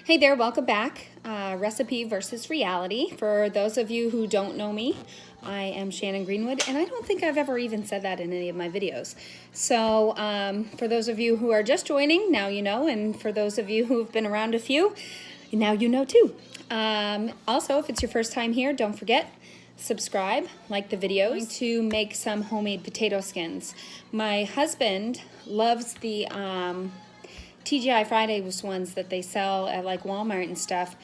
Hey there, welcome back. Recipe versus reality. For those of you who don't know me, I am Shannon Greenwood, and I don't think I've ever even said that in any of my videos. So for those of you who are just joining, now you know, and for those of you who've been around a few, now you know too. Also, if it's your first time here, don't forget, subscribe, like the videos. I'm going to make some homemade potato skins. My husband loves the TGI Fridays ones that they sell at like Walmart and stuff.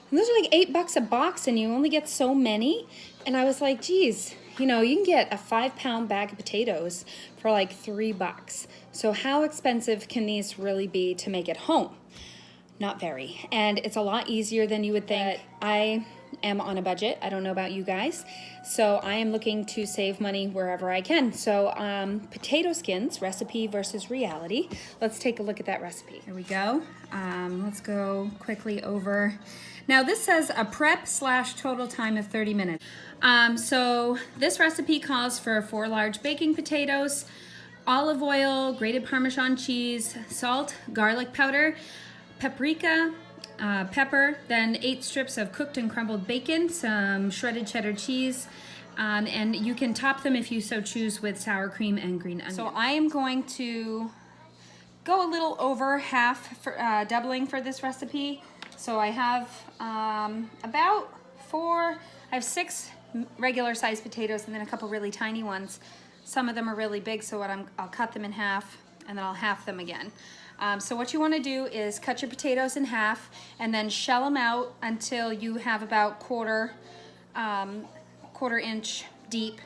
And those are like $8 a box and you only get so many. And I was like, geez, you know, you can get a 5-pound bag of potatoes for like $3. So how expensive can these really be to make at home? Not very. And it's a lot easier than you would think. I am on a budget. I don't know about you guys. So I am looking to save money wherever I can. So potato skins, recipe versus reality. Let's take a look at that recipe. Here we go. Let's go quickly over. Now this says a prep / total time of 30 minutes. So this recipe calls for 4 large baking potatoes, olive oil, grated Parmesan cheese, salt, garlic powder, paprika, pepper, then 8 strips of cooked and crumbled bacon, some shredded cheddar cheese, and you can top them if you so choose with sour cream and green onion. So I am going to go a little over half, for, doubling for this recipe. So I have about 6 regular sized potatoes and then a couple really tiny ones. Some of them are really big, so I'll cut them in half and then I'll half them again. So what you want to do is cut your potatoes in half and then shell them out until you have about quarter inch deep,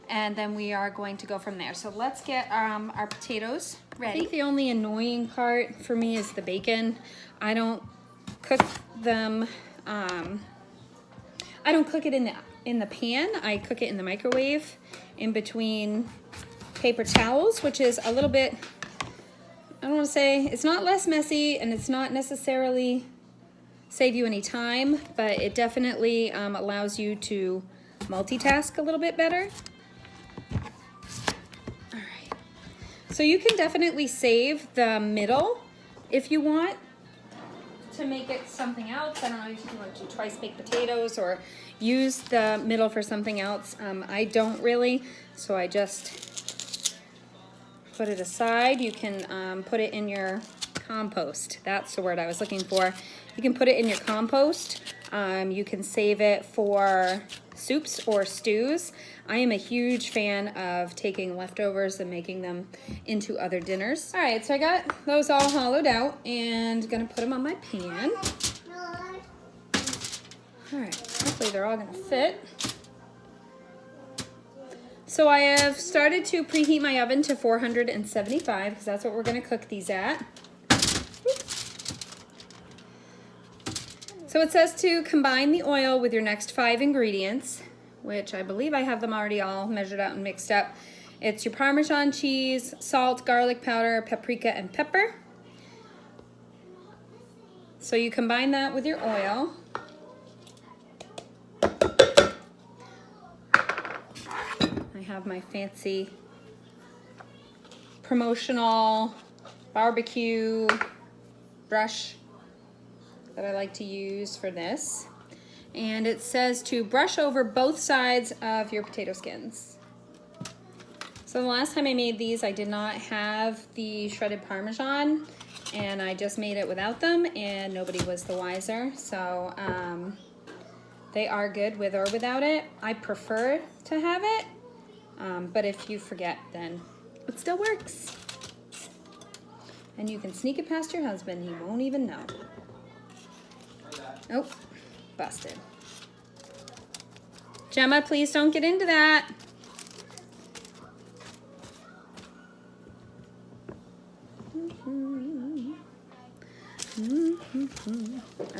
and then we are going to go from there. So let's get our potatoes ready. I think the only annoying part for me is the bacon. I don't cook them, I don't cook it in the pan. I cook it in the microwave in between paper towels, which is a little bit, I don't want to say, it's not less messy and it's not necessarily save you any time, but it definitely allows you to multitask a little bit better. All right. So you can definitely save the middle if you want to make it something else. I don't know if you want to do twice baked potatoes or use the middle for something else. I don't really, so I just put it aside. You can put it in your compost. That's the word I was looking for. You can put it in your compost. You can save it for soups or stews. I am a huge fan of taking leftovers and making them into other dinners. All right, so I got those all hollowed out and gonna put them on my pan. All right, hopefully they're all gonna fit. So I have started to preheat my oven to 475 because that's what we're going to cook these at. So it says to combine the oil with your next 5 ingredients, which I believe I have them already all measured out and mixed up. It's your Parmesan cheese, salt, garlic powder, paprika, and pepper. So you combine that with your oil. I have my fancy promotional barbecue brush that I like to use for this. And it says to brush over both sides of your potato skins. So the last time I made these, I did not have the shredded Parmesan, and I just made it without them, and nobody was the wiser. So they are good with or without it. I prefer to have it. But if you forget, then it still works. And you can sneak it past your husband. He won't even know. Oh, busted. Gemma, please don't get into that.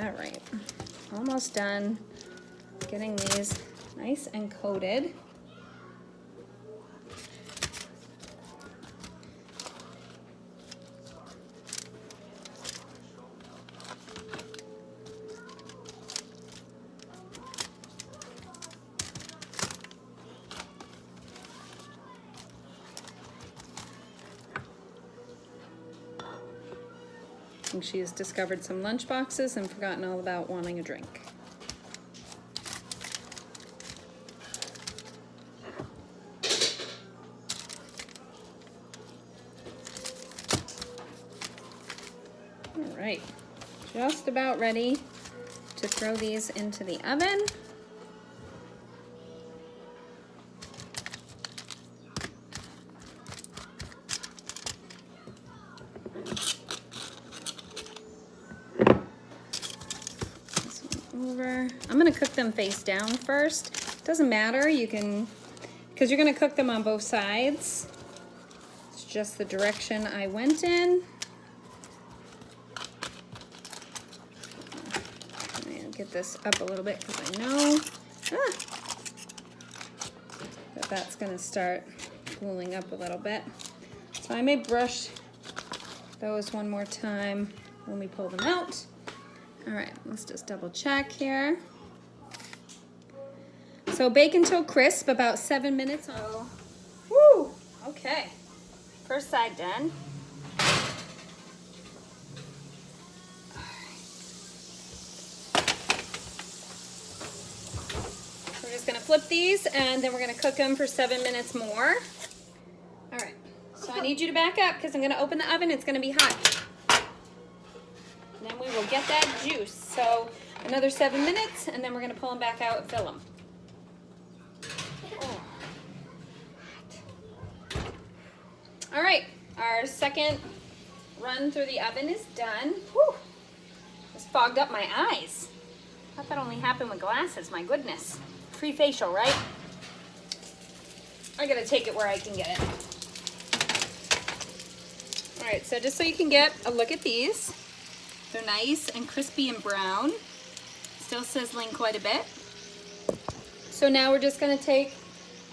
All right, almost done getting these nice and coated. think she has discovered some lunch boxes and forgotten all about wanting a drink. All right, just about ready to throw these into the oven. Over. I'm going to cook them face down first. Doesn't matter, you can, because you're going to cook them on both sides. It's just the direction I went in. I'll get this up a little bit because I know that that's going to start cooling up a little bit. So I may brush those one more time when we pull them out. All right, let's just double check here. So bake until crisp, about 7 minutes. Oh, woo, okay. First side done. We're just gonna flip these and then we're gonna cook them for 7 minutes more. All right, so I need you to back up because I'm gonna open the oven, it's gonna be hot. And then we will get that juice. So another 7 minutes, and then we're going to pull them back out and fill them. Oh. All right, our second run through the oven is done. Whew. Just fogged up my eyes. I thought that only happened with glasses, my goodness. Free facial, right? I gotta take it where I can get it. All right, so just so you can get a look at these. They're nice and crispy and brown. Still sizzling quite a bit. So now we're just gonna take,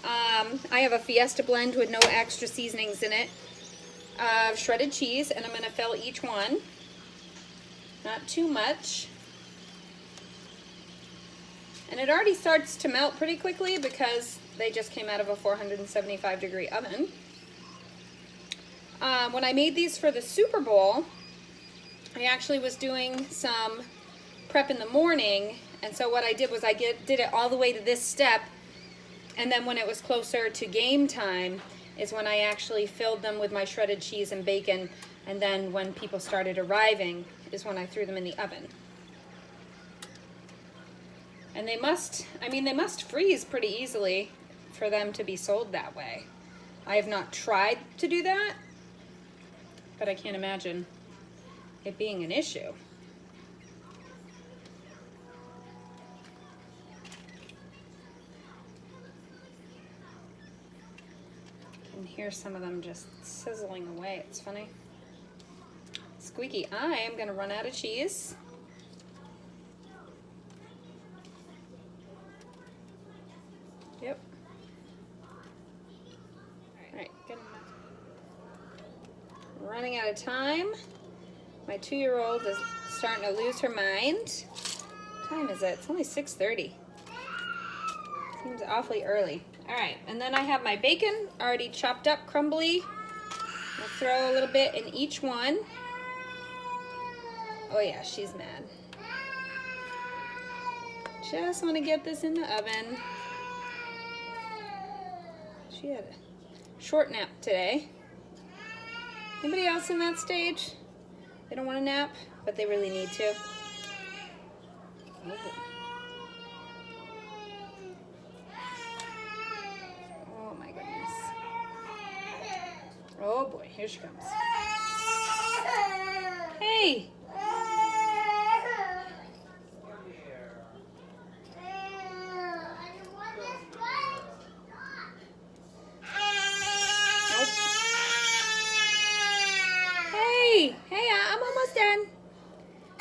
I have a Fiesta blend with no extra seasonings in it, of shredded cheese, and I'm gonna fill each one. Not too much. And it already starts to melt pretty quickly because they just came out of a 475-degree oven. When I made these for the Super Bowl, I actually was doing some prep in the morning, and so what I did was I did it all the way to this step, and then when it was closer to game time is when I actually filled them with my shredded cheese and bacon, and then when people started arriving is when I threw them in the oven. And they must, I mean, they must freeze pretty easily for them to be sold that way. I have not tried to do that, but I can't imagine it being an issue. I can hear some of them just sizzling away. It's funny. Squeaky, I am gonna run out of cheese. Yep. All right, good. Running out of time. My 2-year-old is starting to lose her mind. What time is it? It's only 6:30. Seems awfully early. All right, and then I have my bacon already chopped up crumbly. I'll throw a little bit in each one. Oh yeah, she's mad. Just want to get this in the oven. She had a short nap today. Anybody else in that stage? They don't want to nap, but they really need to. Oh my goodness. Oh boy, here she comes. Hey! Hey, I'm almost done.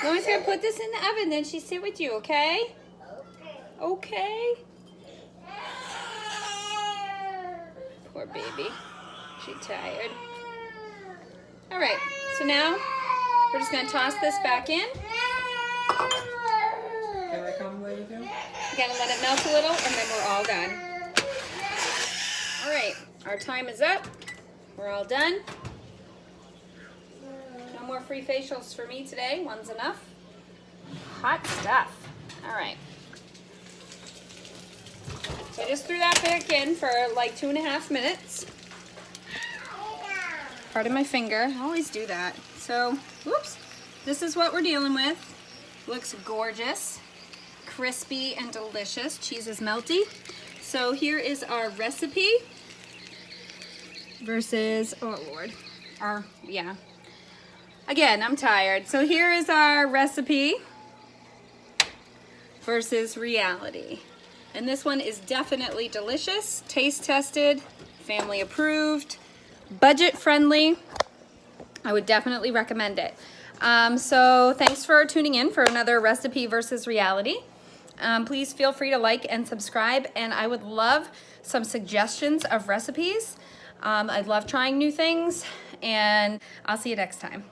Mama's gonna put this in the oven, then she sit with you, okay? Okay. Poor baby. She's tired. All right, so now we're just gonna toss this back in. Can I come play with you? Again, let it melt a little, and then we're all done. All right, our time is up. We're all done. No more more free facials for me today. One's enough. Hot stuff. All right. So I just threw that back in for like 2.5 minutes. Pardon my finger. I always do that. So, whoops. This is what we're dealing with. Looks gorgeous, crispy and delicious. Cheese is melty. So here is our recipe versus, oh Lord, yeah. Again, I'm tired. So here is our recipe versus reality. And this one is definitely delicious, taste tested, family approved, budget friendly. I would definitely recommend it. So thanks for tuning in for another recipe versus reality. Please feel free to like and subscribe, and I would love some suggestions of recipes. I love trying new things, and I'll see you next time.